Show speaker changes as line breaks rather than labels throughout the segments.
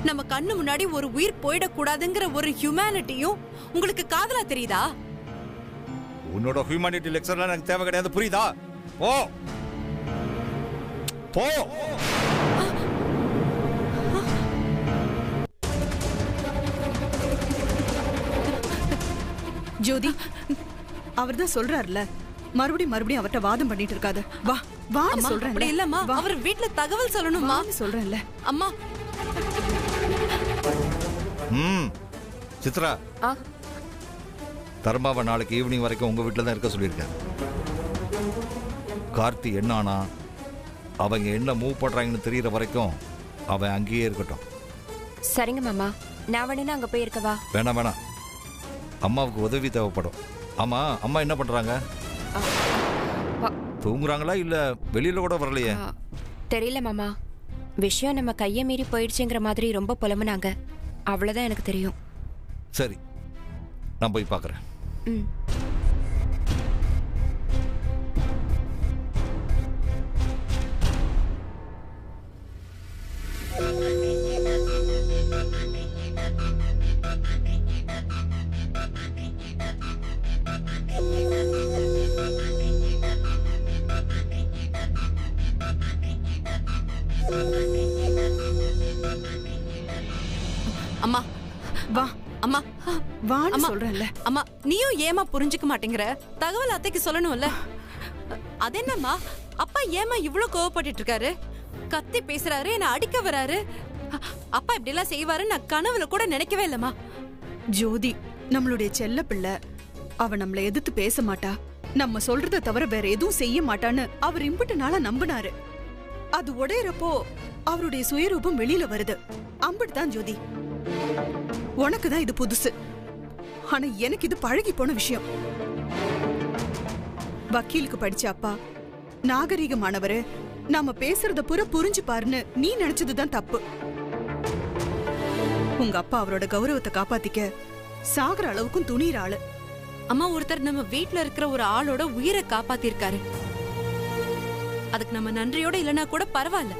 நம்ம கண்ணு முன்னாடி ஒரு உயிர் போயிடக்கூடாதுங்கிற ஒரு ஹியூமனிட்டியும் உங்களுக்கு காதலா தெரியுதா?
உன்னோட ஹியூமனிட்டி லெக்சர்லாம் எனக்கு தேவை கிடையாது, புரியுதா? போ போ.
ஜோதி, அவர்தான் சொல்றாருல, மறுபடியும் அவர்ட்ட வாதம் பண்ணிட்டு இருக்காத. வா வா சொல்றேன்.
அப்படி இல்லம்மா, அவர் வீட்ல தகவல் சொல்லணும்மா.
சொல்றேன்ல
அம்மா.
சித்ரா, தர்மாவை நாளைக்கு ஈவினிங் வரைக்கும் உங்க வீட்டில் தான் இருக்க சொல்லியிருக்கேன். கார்த்தி என்ன ஆனா அவங்க என்ன மூவ் பண்றாங்கன்னு தெரியற வரைக்கும் அவன் அங்கேயே இருக்கட்டும்.
சரிங்க மாமா, நான் வேணா அங்க போய் இருக்கவா?
வேணாம் வேணாம், அம்மாவுக்கு உதவி தேவைப்படும். ஆமா, அம்மா என்ன பண்றாங்க? தூங்குறாங்களா இல்ல வெளியில கூட வரலையே?
தெரியல மாமா, விஷயம் நம்ம கையை மீறி போயிடுச்சுங்கிற மாதிரி ரொம்ப புலம்புனாங்க. அவ்வளவுதான் எனக்கு தெரியும்.
சரி, நான் போய் பார்க்கறேன்.
அம்மா வா. அம்மா
வான்னு சொல்றேன்ல.
அம்மா, நீயும் ஏமா புரிஞ்சுக்க மாட்டேங்கிற? தகவல் அத்தைக்கு சொல்லணும்ல. அது என்னம்மா, அப்பா ஏமா இவ்ளோ கோவப்பட்டு இருக்காரு? கத்தி பேசுறாரு, என்ன அடிக்க வராரு. அப்பா இப்படி எல்லாம் செய்வாரு நான் கனவுல கூட நினைக்கவே இல்லம்மா.
ஜோதி நம்மளுடைய செல்ல பிள்ளை, அவ நம்மள எதிர்த்து பேச மாட்டா, நம்ம சொல்றத தவிர வேற எதுவும் செய்ய மாட்டான்னு அவர் இம்புட்டு நாளா நம்பினாரு. அது உடையறப்போ அவருடைய சுயரூபம் வெளியில வருது. அம்புட்டுதான் ஜோதி. உனக்குதான் இது புதுசு, ஆனா எனக்கு இது பழகி போன விஷயம். வக்கீலுக்கு படிச்ச அப்பா, நாகரீகமானவரு, நாம பேசுறத புற புரிஞ்சு பாருன்னு நீ நினைச்சதுதான் தப்பு. உங்க அப்பா அவரோட கௌரவத்தை காப்பாத்திக்க சாகர அளவுக்கும் துணிற ஆளு.
அம்மா, ஒருத்தர் நம்ம வீட்ல இருக்கிற ஒரு ஆளோட உயிரை காப்பாத்திருக்காரு. அதுக்கு நம்ம நன்றியோட இல்லனா கூட பரவாயில்ல.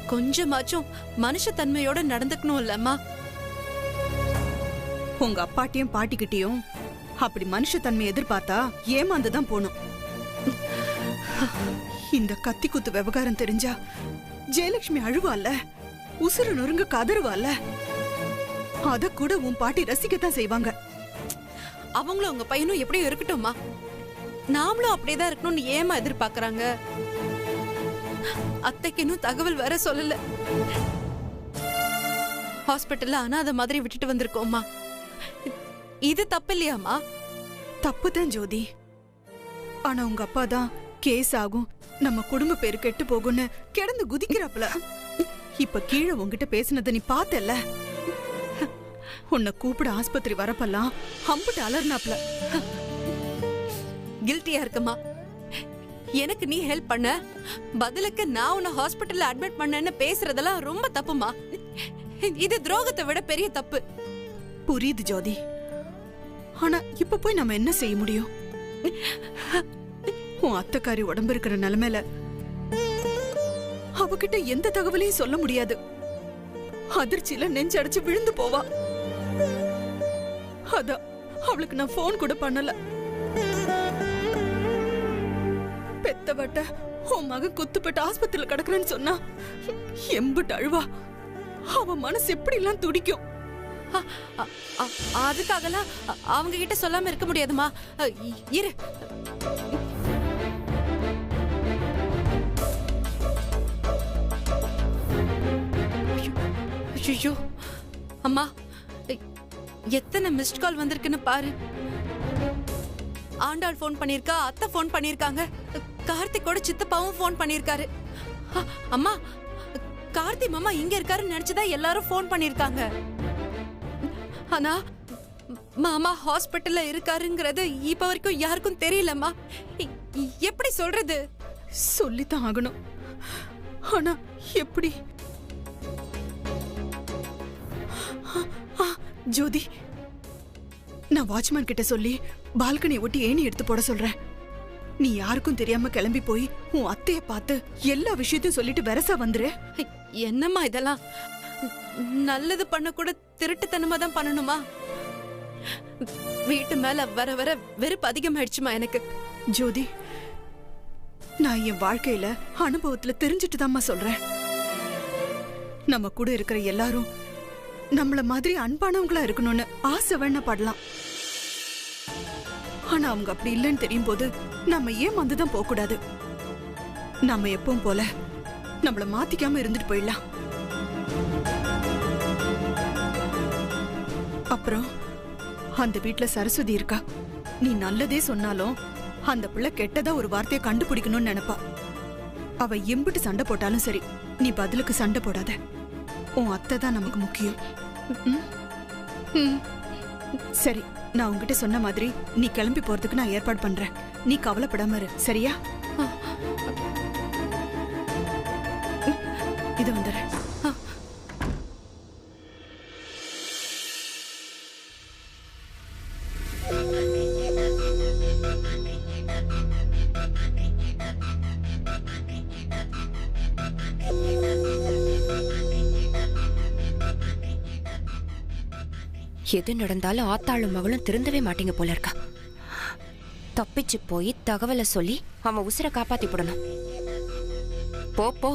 கொஞ்சமாச்சும் மனுஷ தன்மையோட நடந்துக்கணும் இல்லம்மா?
உங்க அப்பாட்டியும் பாட்டிக்கிட்டியும் அப்படி மனுஷ தன்மை எதிர்பார்த்தா ஏமாந்துதான் போணும். இந்த கத்தி குத்து விவகாரம் தெரிஞ்சா ஜெயலட்சுமி அழுவால, உசுறு நொறுங்க கதறுவால. அத கூட உன் பாட்டி ரசிக்கத்தான் செய்வாங்க.
அவங்களும் உங்க பையனும் எப்படியும் இருக்கட்டும்மா, நாமளும் அப்படியேதான் இருக்கணும்னு ஏமா எதிர்பார்க்கறாங்க? அத்தைக்கு இன்னும் தகவல் வேற சொல்லல. ஹாஸ்பிட்டல்ல அனாதை மாதிரி விட்டுட்டு வந்திருக்கோம்மா. இது தப்பு இல்லையாமா?
தப்புதான் ஜோதி. ஆனா உங்க அப்பா தான் கேஸ் ஆகும், நம்ம குடும்ப பேரு கெட்டு போகும்னு கிடந்து குதிக்கிறாப்ல. இப்ப கீழே உங்ககிட்ட பேசினத நீ பார்த்தல. உன்னை கூப்பிட ஆஸ்பத்திரி வரப்பெல்லாம் அம்புட்டு அலர்னாப்ல.
கில்ட்டியா இருக்கமா? எனக்கு நீ ஹெல்ப் பண்ண, பதிலுக்கு நான் உன்னை ஹாஸ்பிட்டல்ல அட்மிட் பண்ணேன்னு பேசுறதெல்லாம் ரொம்ப தப்புமா. இது துரோகத்தை விட பெரிய தப்பு.
புரியுது ஜோதி, ஆனா இப்ப போய் நம்ம என்ன செய்ய முடியும்? உன் அத்தைக்காரி உடம்பு இருக்கிற நிலைமையில அவகிட்ட எந்த தகவலையும் சொல்ல முடியாது. அதிர்ச்சியில நெஞ்சடைச்சு விழுந்து போவா. அதான் அவளுக்கு நான் போன் கூட பண்ணல. பெத்தவட்ட உன் மகன் குத்துப்பட்டு ஆஸ்பத்திரியில கிடக்குறேன்னு சொன்னா எம்புட்டு அழுவா. அவ மனசு எப்படி எல்லாம் துடிக்கும்.
அதுக்காகலாம் அவங்க கிட்ட சொல்லாம இருக்க முடியாதுமா. இரு. ஐயோ அம்மா, எத்தனை மிஸ்ட் கால் வந்திருக்குன்னு பாரு. ஆண்டாள் போன் பண்ணிருக்கா, அத்தை போன் பண்ணிருக்காங்க, கார்த்திகோட சித்தப்பாவும் போன் பண்ணிருக்காரு. அம்மா, கார்த்தி மாமா இங்க இருக்காருன்னு நினைச்சுதான் எல்லாரும் போன் பண்ணிருக்காங்க. ஆனா மாமா ஹாஸ்பிட்டல்ல இருக்காருங்கிறது இப்ப வரைக்கும் யாருக்கும் தெரியலம்மா. எப்படி சொல்றது?
சொல்லித்தான் ஆகணும். ஆனா எப்படி? ஜோதி, நான் வாட்ச்மேன் கிட்ட சொல்லி பால்கனி ஒட்டி ஏணி எடுத்து போட சொல்றேன். நீ யாருக்கும் தெரியாம கிளம்பி போய் உன் அத்தைய பார்த்து எல்லா விஷயத்தையும் சொல்லிட்டு வெரசா வந்துரு.
என்னம்மா இதெல்லாம்? நல்லது பண்ண கூட திருட்டுத்தனமா தான் பண்ணணுமா? வீட்டு மேல வர வர வெறுப்பு அதிகமாயிடுச்சுமா எனக்கு.
ஜோதி, நான் என் வாழ்க்கையில அனுபவத்துல தெரிஞ்சுட்டு தாம்மா சொல்றேன். நம்ம கூட இருக்கிற எல்லாரும் நம்மள மாதிரி அன்பானவங்களா இருக்கணும்னு ஆசை வேணா படலாம். ஆனா அவங்க அப்படி இல்லைன்னு தெரியும் போது நம்ம ஏன் வந்துதான் போக கூடாது. நம்ம எப்பவும் போல நம்மள மாத்திக்காம இருந்துட்டு போயிடலாம். அப்புறம் அந்த வீட்டுல சரஸ்வதி இருக்கா. நீ நல்லதே சொன்னாலும் அந்த பிள்ளை கெட்டதா ஒரு வார்த்தையை கண்டுபிடிக்கணும்னு நினைப்பா. அவ எம்பிட்டு சண்டை போட்டாலும் சரி, நீ பதிலுக்கு சண்டை போடாத. உன் அத்தை தான் நமக்கு முக்கியம். சரி, நான் உங்ககிட்ட சொன்ன மாதிரி நீ கிளம்பி போறதுக்கு நான் ஏற்பாடு பண்றேன். நீ கவலைப்படாம இரு, சரியா? இது வந்துடுறேன்.
எது நடந்தாலும் ஆத்தாளும் மகளும் திருந்தவே மாட்டீங்க போல இருக்கா. தப்பிச்சு போய் தகவலை சொல்லி அவன் உசுரை காப்பாத்தி போடணும். போ போ,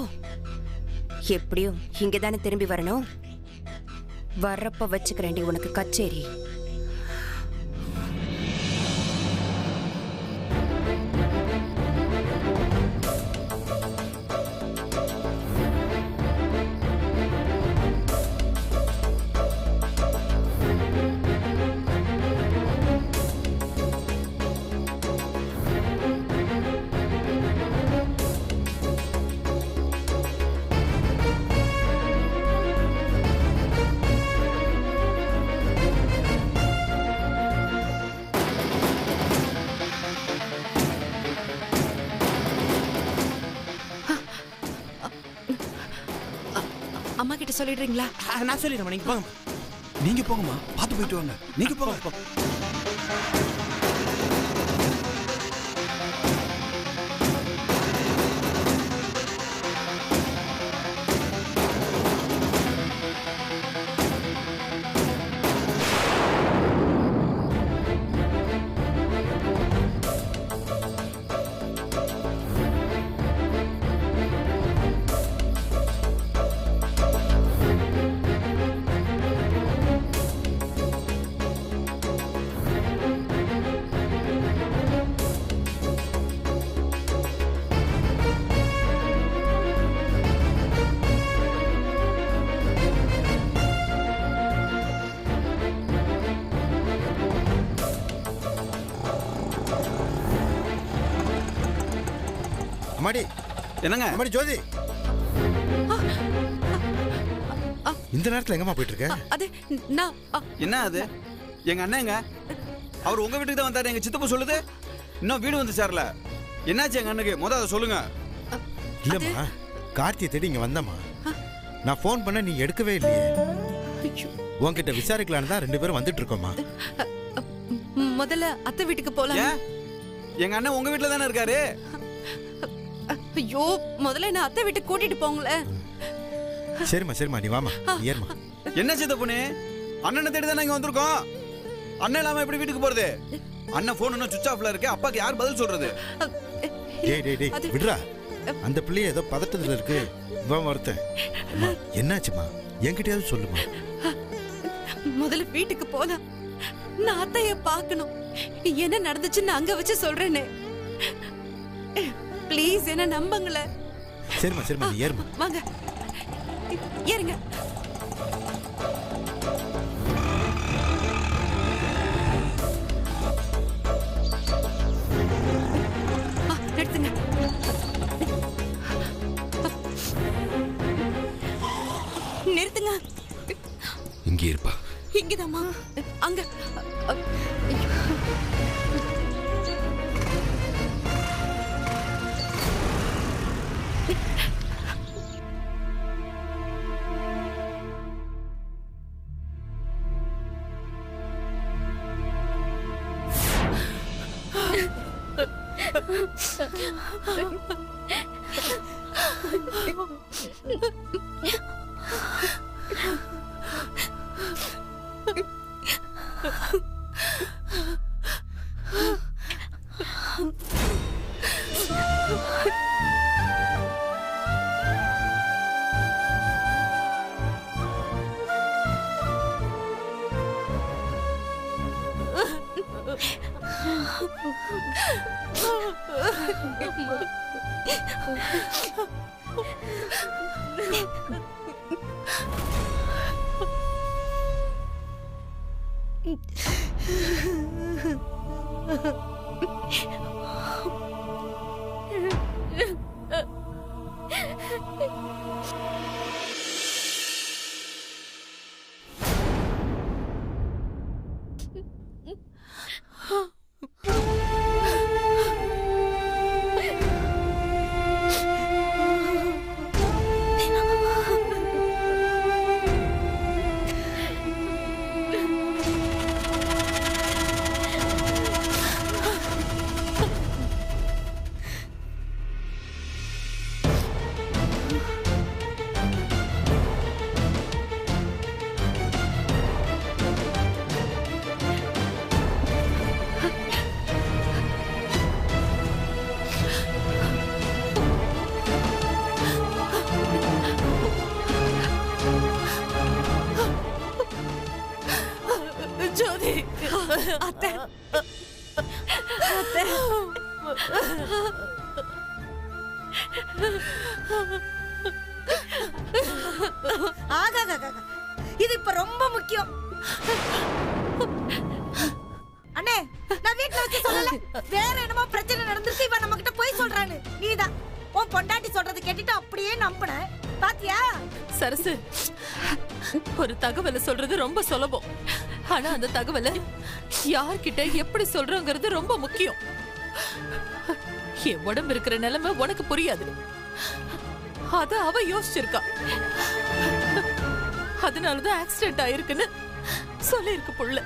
எப்படியும் இங்கதானே திரும்பி வரணும். வர்றப்ப வச்சுக்கிறேன்டி உனக்கு கச்சேரி.
அம்மா கிட்ட சொல்லிடுறீங்களா?
நான் சொல்லிடுறேன். நீங்க போங்க.
நீங்க போங்கம்மா, பார்த்து போயிட்டு வாங்க. நீங்க போங்க.
அம்மாடி,
என்னங்க?
அம்மாடி ஜோதி, இந்த நேரத்துல எங்கம்மா போயிட்டு இருக்க?
அது நான்
என்ன அது? எங்க அண்ணங்க அவர் உங்க வீட்டுக்கு தான் வந்தாரு. எங்க சித்தப்பா சொல்லுது இன்னும் வீடு வந்து சேரல. என்னாச்சு எங்க அண்ணனுக்கு? முத அதை சொல்லுங்க.
இல்லம்மா, கார்த்தியை தேடி இங்க வந்தம்மா. நான் ஃபோன் பண்ண நீ எடுக்கவே இல்லையே. உன்கிட்ட விசாரிக்கலான்னு தான் 2 பேரும் வந்துட்டு இருக்கோம்மா.
முதல்ல அத்தை வீட்டுக்கு போலாம்.
ஏன்? எங்க அண்ணன் உங்க வீட்டுல தானே இருக்காரு.
ஐயோ, முதல்ல என்ன அத்தை வீட்டுக்கு கூட்டிட்டு போங்களேன்.
சரிம்மா, நீ வாமா, ஏறுமா.
என்ன சித்தப்பனே, அண்ணனை தேடி தானே இங்க வந்திருக்கோம். அண்ணன் இல்லாம எப்படி வீட்டுக்கு போறது? அண்ணன் போன் இன்னும் சுவிட்ச் ஆஃப்ல இருக்கு. அப்பாக்கு யார் பதில் சொல்றது?
டேய் விடுறா. அந்த பிள்ளை ஏதோ பதட்டத்துல இருக்கு. இவன் ஒருத்தன். என்னாச்சுமா? என்கிட்டயாவது சொல்லுமா.
முதல்ல வீட்டுக்கு போலாம். நான் அத்தைய பார்க்கணும். என்ன நடந்துச்சுன்னு அங்க வச்சு சொல்றேனே. ப்ளீஸ் என்ன நம்புங்களே.
சரிம்மா, நீ ஏறுமா.
வாங்க, ஏறுங்க. நிறுத்துங்க. நிறுத்துங்க.
இங்கே இருப்பா.
இங்கதாம்மா. அங்க. ஜோதி, அத்தை, அத்தை.
இது இப்ப ரொம்ப முக்கியம். அண்ணே, நான் வீட்டுல வச்சு சொல்லல. வேற என்னமோ பிரச்சனை நடந்துச்சு, இவன் நம்ம கிட்ட போய் சொல்றான்னு. நீதான் உன் பொண்டாட்டி சொல்றது கேட்டுட்டு அப்படியே நம்பின. பாத்தியா
சரசு, ஒரு தகவலை சொல்றது ரொம்ப சுலபம். ஆனா அந்த தகவலை யார்கிட்ட எப்படி சொல்றோங்கிறது ரொம்ப முக்கியம். என் உடம்பு இருக்கிற நிலைமை உனக்கு புரியாது. அத அவ யோசிச்சிருக்கா. அதனாலதான் ஆக்சிடென்ட் ஆயிருக்குன்னு சொல்லிருக்கு புள்ள.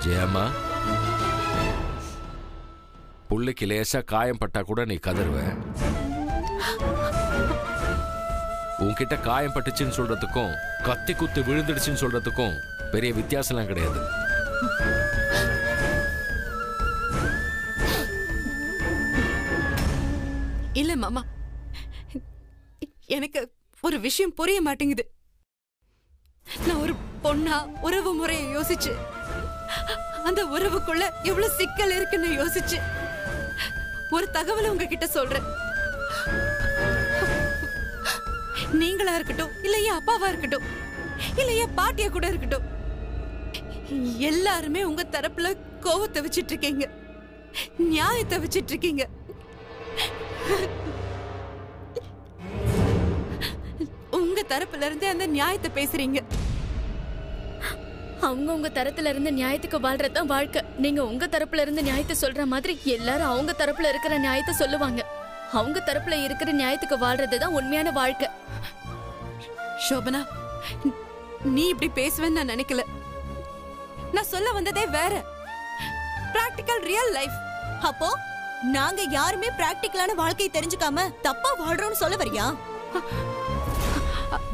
ஜெயம்மா, புள்ளைக்கு லேசா காயம் பட்டா கூட நீ கதறுவ. உன்கிட்ட காயம் பட்டுச்சுன்னு சொல்றதுக்கும் கத்தி குத்து விழுந்துடுச்சுன்னு சொல்றதுக்கும் பெரிய வித்தியாசம்லாம் கிடையாது.
இல்ல மாமா, எனக்கு ஒரு விஷயம் புரிய மாட்டேங்குது. நான் ஒரு பொண்ணா உறவு முறையை யோசிச்சு, அந்த உறவுக்குள்ள எவ்வளவு சிக்கல் இருக்குன்னு யோசிச்சு ஒரு தகவலை உங்ககிட்ட சொல்றேன். நீங்களா இருக்கட்டும், இல்ல என் அப்பாவா இருக்கட்டும், இல்ல என் பாட்டியா கூட இருக்கட்டும், எல்லாருமே உங்க தரப்புல கோவத்தை வச்சிட்டு இருக்கீங்க, நியாயத்தை வச்சிட்டு இருக்கீங்க. உங்க தரப்புல இருந்து அந்த நியாயத்தை பேசுறீங்க.
அவங்க உங்க தரத்துல இருந்து நியாயத்துக்கு வாழ்றதுதான் வாழ்க்கை. நீங்க உங்க தரப்புல இருந்து நியாயத்தை சொல்ற மாதிரி எல்லாரும் அவங்க தரப்புல இருக்கிற நியாயத்தை சொல்லுவாங்க. அவங்க தரப்புல இருக்கிற நியாயத்துக்கு வாழ்றதுதான் உண்மையான வாழ்க்கை.
சோபனா, நீ இப்படி பேசுவேன்னு நான் நினைக்கல. நான் சொல்ல வந்ததே வேற. Practical real life.
அப்போ நாங்க யாருமே பிராக்டிகலான வாழ்க்கையை தெரிஞ்சுக்காம தப்பா வாழ்றோம்னு சொல்ல வரியா?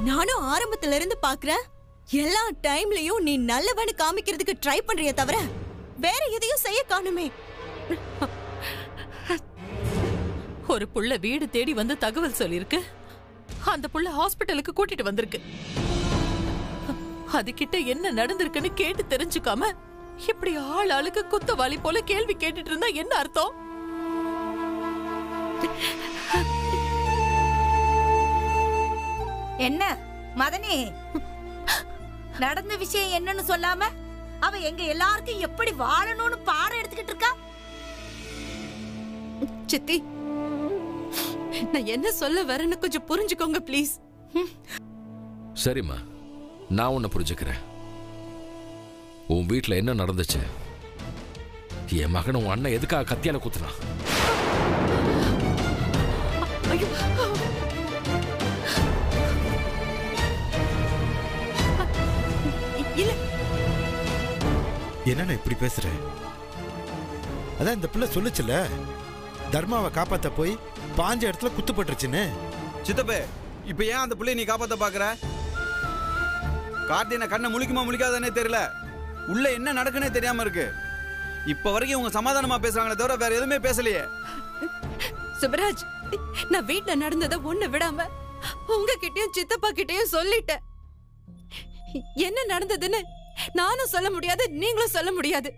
நானும் ஆரம்பத்துல இருந்து பாக்குறேன். எல்லா டைம்லயும் நீ நல்லவன்னு காமிக்கிறதுக்கு ட்ரை பண்றிய தவிர வேற எதையும் செய்ய காணுமே.
ஒரு புள்ள வீடு தேடி வந்து தகவல் சொல்லிருக்கு. அந்த புள்ள ஹாஸ்பிட்டலுக்கு கூட்டிட்டு வந்திருக்கு. அதுகிட்ட என்ன நடந்திருக்குன்னு கேட்டு தெரிஞ்சுக்காம இப்படி ஆள் ஆளுக்கு குத்தவாளி போல கேள்வி கேட்டுட்டு இருந்தா என்ன அர்த்தம்?
என்ன மதனி, நடந்த விஷயம் என்னன்னு சொல்லாம அவ எங்க எல்லாருக்கும் எப்படி வாழணும்னு பாடம் எடுத்துக்கிட்டு இருக்கா.
சித்தி, நான் என்ன சொல்ல வரேன்னு கொஞ்சம் புரிஞ்சுக்கோங்க ப்ளீஸ்.
சரிம்மா, நான் உன்னை புரிஞ்சுக்கிறேன். உன் வீட்டில் என்ன நடந்துச்சு? என் மகன் உன் அண்ணன் எதுக்காக கத்தியால குத்துனான்?
ஐயோ, இல்ல.
என்னண்ணா இப்படி பேசுற? அதான் இந்த பிள்ளை சொல்லுச்சுல, தர்மாவை காப்பாத்த போய் பாஞ்ச இடத்துல குத்துப்பட்டுருச்சுன்னு.
சித்தப்பே, இப்ப ஏன் அந்த பிள்ளைய நீ காப்பாத்த பாக்குற? கார்த்தியனை கண்ணை முழிக்குமா முழிக்காதனே தெரியல. உள்ள என்ன நடக்குன்னே தெரியாம இருக்கு. இப்ப வரைக்கும் உங்க சமாதானமா பேசுறாங்களே தவிர வேற எதுவுமே பேசலையே.
சுபராஜ், நான் வீட்டுல நடந்ததை ஒண்ணு விடாம உங்ககிட்டயும் சித்தப்பா கிட்டயும் சொல்லிட்டேன். என்ன நடந்ததுன்னு நானும் சொல்ல முடியாது, நீங்களும் சொல்ல முடியாது.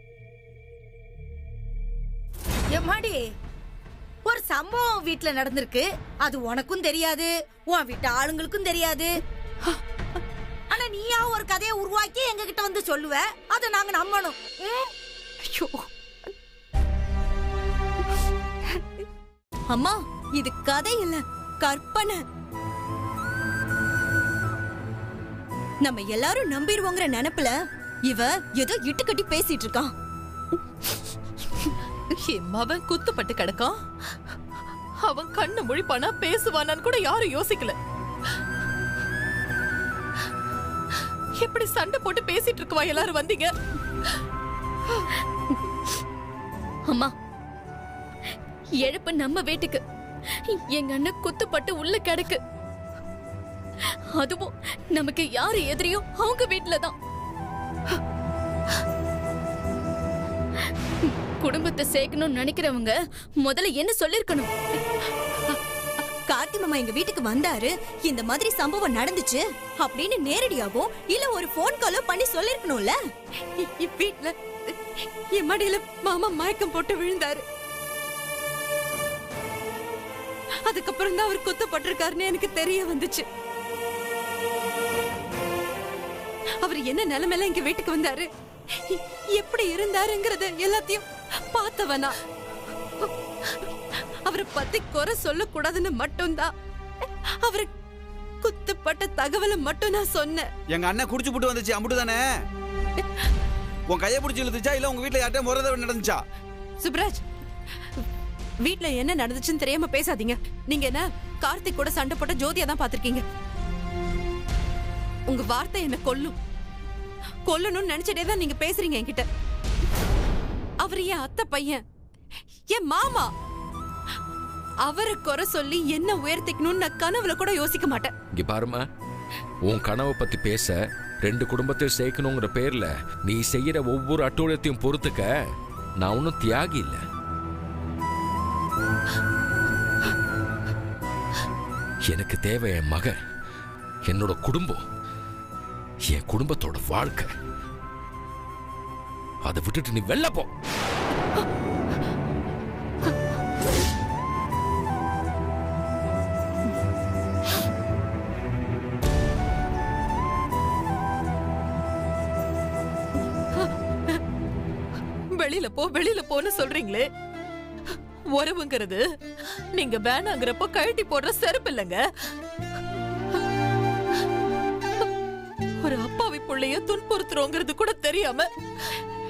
எம்மாடி, ஒரு சம்பவம் வீட்ல நடந்திருக்கு. அது உனக்கும் தெரியாது, உன் வீட்டு ஆளுங்களுக்கும் தெரியாது. ஆனா நீயா ஒரு கதையை உருவாக்கி எங்க கிட்ட வந்து சொல்லுவ, அதை நாங்க நம்பணும்.
ஐயோ அம்மா, இது கதை இல்ல, கற்பனை. நம்ம எல்லாரும் நம்பிடுவோங்கிற நினைப்புல இவ ஏதோ இட்டு கட்டி பேசிட்டு இருக்கான்.
அவன் குத்துப்பட்டு கிடக்கான். அவன் கண்ணு முழிப்பானா பேசுவானான்னு கூட யாரும் யோசிக்கல. எப்படி சண்டை போட்டு பேசிட்டு இருக்குவா எல்லாரும் வந்தீங்க?
அம்மா, எழுப்பு நம்ம வீட்டுக்கு. எங்க அண்ணன் குத்துப்பட்டு உள்ள கிடக்கு. அதுவும் நமக்கு யாரு எதிரியோ அவங்க வீட்டுலதான். குடும்பத்தை சேர்க்கணும்னு நினைக்கிறவங்க முதல்ல என்ன சொல்லிருக்கணும்?
கார்த்தி மாமா எங்க வீட்டுக்கு வந்தாரு, இந்த மாதிரி சம்பவம் நடந்துச்சு அப்படின்னு நேரடியாவோ இல்ல ஒரு போன் காலோ பண்ணி சொல்லிருக்கணும்ல. வீட்டுல என் மடியில மாமா மயக்கம் போட்டு விழுந்தாரு. அதுக்கப்புறம் தான் அவர் குத்தப்பட்டிருக்காருன்னு எனக்கு தெரிய வந்துச்சு. அவர் என்ன நிலைமையில எங்க வீட்டுக்கு வந்தாரு, எப்படி இருந்தாருங்கிறது எல்லாத்தையும் பார்த்தவனா. அவரை பத்தி குறை சொல்ல கூடாதுன்னு மட்டும்தான் அவரு குத்துப்பட்ட தகவலை மட்டும் நான் சொன்னேன்.
எங்க அண்ணன் குடிச்சு போட்டு வந்துச்சு, அம்புட்டு தானே? உன் கையை பிடிச்சி இழுத்துச்சா இல்ல உங்க வீட்டுல யார்ட்ட முறை நடந்துச்சா?
சுப்ராஜ், வீட்ல என்ன நடந்துச்சுன்னு தெரியாம பேசாதீங்க. நீங்க என்ன கார்த்திக் கூட சண்டை போட்ட ஜோதியா தான் பாத்திருக்கீங்க. உங்க வார்த்தை என்ன கொல்லணும்னு நினைச்சிட்டே தான் நீங்க பேசுறீங்க என்கிட்ட. அவர் என் அத்தை பையன், என் மாமா. அவரை குறை சொல்லி என்ன உயர்த்திக்கணும்னு நான் கனவுல கூட யோசிக்க மாட்டேன்.
இங்க பாருமா, உன் கனவை பத்தி பேச 2 குடும்பத்தையும் சேர்க்கணுங்கிற பேர்ல நீ செய்யற ஒவ்வொரு அட்டூழியத்தையும் பொறுத்துக்க நான் ஒன்னும் தியாகி இல்ல. எனக்கு தேவை என் மகன், என்னோட குடும்பம், என் குடும்பத்தோட வாழ்க்கை. அதை விட்டுட்டு நீ வெளில போ.
வெளியில போன்னு சொல்றீங்களே, உறவுங்கிறது நீங்க வேணாங்கிறப்ப கழட்டி போடுற செருப்பு இல்லைங்க. ஒரு அப்பாவி பிள்ளைய துன்புறுத்துறோங்கிறது கூட தெரியாம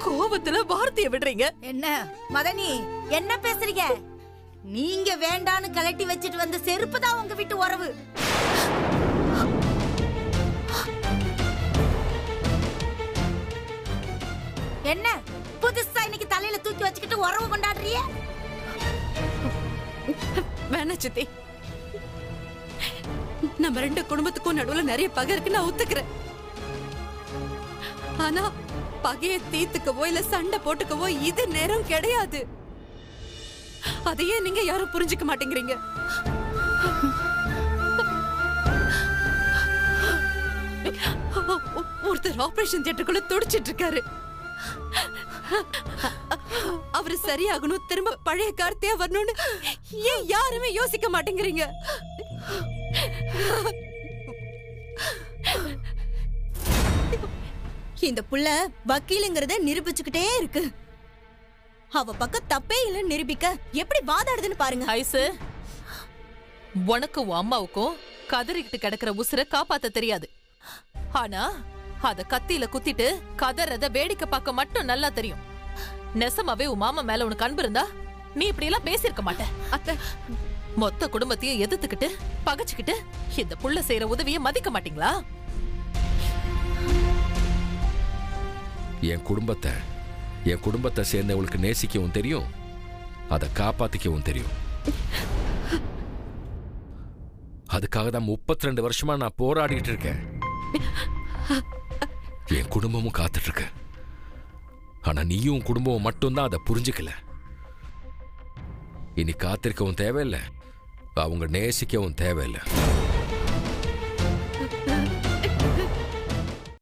கோபத்துல வார்த்தைய விடுறீங்க.
என்ன மதனி, என்ன பேசுறீங்க? நீங்க வேண்டான்னு கலட்டி வச்சிட்டு வந்த செருப்பு தான் உங்க வீட்டு உறவு. என்ன புதுசா இன்னைக்கு தலையில தூக்கி வச்சுக்கிட்டு உறவு கொண்டாடுறிய?
வேணா சித்தி, நம்ம 2 குடும்பத்துக்கும் நடுவுல நிறைய பகை இருக்கு, நான் ஒத்துக்கிறேன். ஆனா பகைய தீர்த்துக்கவோ இல்ல சண்டை போட்டுக்கவோ இது நேரம் கிடையாது. அதையே நீங்க யாரும் புரிஞ்சுக்க மாட்டேங்கிறீங்க. ஒருத்தர் ஆபரேஷன் தியேட்டருக்குள்ள துடிச்சிட்டு இருக்காரு. அவரு சரியாகணும், திரும்ப பழைய கார்த்தியா வரணும்னு ஏன் யாருமே யோசிக்க மாட்டேங்கிறீங்க? இந்த புள்ள வக்கீலுங்கிறத நிரூபிச்சுக்கிட்டே இருக்கு. அவ பக்கம் தப்பே இல்லைன்னு நிரூபிக்க எப்படி வாதாடுதுன்னு பாருங்க.
ஐசு, உனக்கும் உன் அம்மாவுக்கும் கதறிக்கிட்டு கிடக்கிற உசுரை காப்பாத்த தெரியாது. ஆனா அத கத்தியில குத்திட்டு கதறத வேடிக்கை பார்க்க மட்டும் நல்லா தெரியும். நெசமாவே உன் மாமா மேல உனக்கு அன்பு இருந்தா நீ இப்படி எல்லாம் பேசிருக்க மாட்ட.
அத்தை,
மொத்த குடும்பத்தையும் எதிர்த்துக்கிட்டு பகைச்சுக்கிட்டு இந்த புள்ள செய்யற உதவியை மதிக்க மாட்டீங்களா?
என் குடும்பத்தை சேர்ந்தவங்களுக்கு நேசிக்கவும் தெரியும், அதை காப்பாத்திக்கவும் தெரியும். அதுக்காக தான் 32 வருஷமா நான் போராடிட்டு இருக்கேன். என் குடும்பமும் காத்துட்டு இருக்கு. ஆனா நீயும் குடும்பமும் மட்டும்தான் அதை புரிஞ்சுக்கல. இனி காத்திருக்கவும் தேவையில்லை, அவங்க நேசிக்கவும் தேவையில்லை.